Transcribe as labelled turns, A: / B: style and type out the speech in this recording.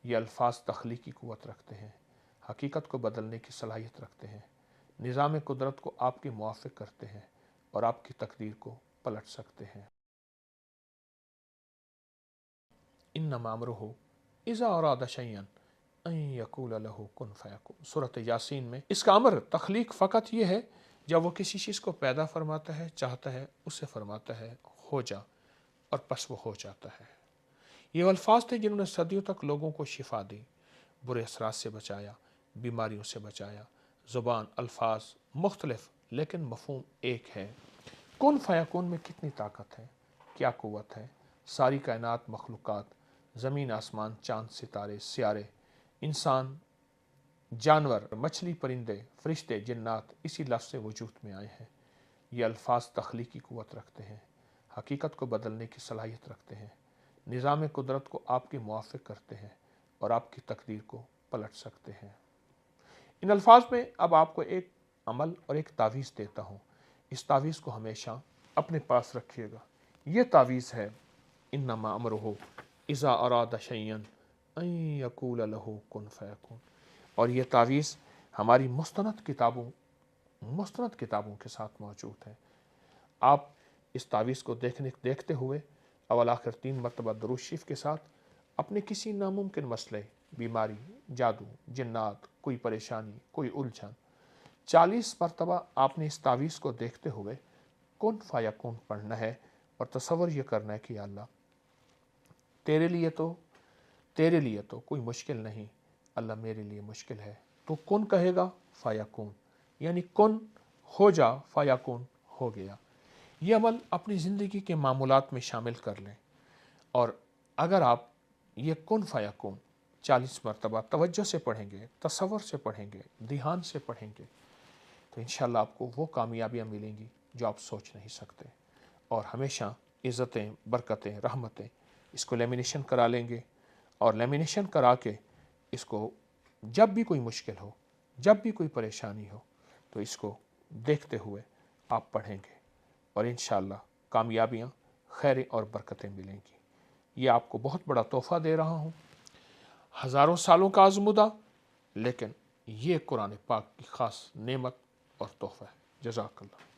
A: یہ الفاظ تخلیقی قوت رکھتے ہیں، حقیقت کو بدلنے کی صلاحیت رکھتے ہیں، نظام قدرت کو آپ کے موافق کرتے ہیں اور آپ کی تقدیر کو پلٹ سکتے ہیں۔ انما امرہ اذا اراد شیئا ان یقول لہ کن فیکون، سورۃ یاسین میں اس کا امر تخلیق فقط یہ ہے جب وہ کسی چیز کو پیدا فرماتا ہے، چاہتا ہے، اسے فرماتا ہے ہو جا، اور پس وہ ہو جاتا ہے۔ یہ الفاظ تھے جنہوں نے صدیوں تک لوگوں کو شفا دی، برے اثرات سے بچایا، بیماریوں سے بچایا۔ زبان، الفاظ مختلف لیکن مفہوم ایک ہے۔ کن فیکون میں کتنی طاقت ہے، کیا قوت ہے۔ ساری کائنات، مخلوقات، زمین، آسمان، چاند، ستارے، سیارے، انسان، جانور، مچھلی، پرندے، فرشتے، جنات اسی لفظ سے وجود میں آئے ہیں۔ یہ الفاظ تخلیقی قوت رکھتے ہیں، حقیقت کو بدلنے کی صلاحیت رکھتے ہیں، نظام قدرت کو آپ کے موافق کرتے ہیں اور آپ کی تقدیر کو پلٹ سکتے ہیں۔ ان الفاظ میں اب آپ کو ایک عمل اور ایک تعویذ دیتا ہوں۔ اس تعویذ کو ہمیشہ اپنے پاس رکھیے گا۔ یہ تعویذ ہے انما امرہ اذا اراد شیئا ان یقول لہ کن فیکون، اور یہ تعویذ ہماری مستند کتابوں کے ساتھ موجود ہے۔ آپ اس تعویذ کو دیکھتے ہوئے اول آخر 3 مرتبہ درود شریف کے ساتھ اپنے کسی ناممکن مسئلے، بیماری، جادو، جنات، کوئی پریشانی، کوئی الجھن، 40 مرتبہ آپ نے اس تعویذ کو دیکھتے ہوئے کن فیکون پڑھنا ہے اور تصور یہ کرنا ہے کہ یا اللہ تیرے لیے تو کوئی مشکل نہیں، اللہ میرے لیے مشکل ہے، تو کن کہے گا فیکون، یعنی کن ہو جا، فیکون ہو گیا۔ یہ عمل اپنی زندگی کے معمولات میں شامل کر لیں، اور اگر آپ یہ کن فیکون 40 مرتبہ توجہ سے پڑھیں گے، تصور سے پڑھیں گے، دھیان سے پڑھیں گے، تو انشاءاللہ آپ کو وہ کامیابیاں ملیں گی جو آپ سوچ نہیں سکتے، اور ہمیشہ عزتیں، برکتیں، رحمتیں۔ اس کو لیمینیشن کرا لیں گے، اور لیمینیشن کرا کے اس کو جب بھی کوئی مشکل ہو، جب بھی کوئی پریشانی ہو، تو اس کو دیکھتے ہوئے آپ پڑھیں گے، اور انشاءاللہ کامیابیاں، خیریں اور برکتیں ملیں گی۔ یہ آپ کو بہت بڑا تحفہ دے رہا ہوں، ہزاروں سالوں کا آزمودہ، لیکن یہ قرآن پاک کی خاص نعمت اور تحفہ ہے۔ جزاک اللہ۔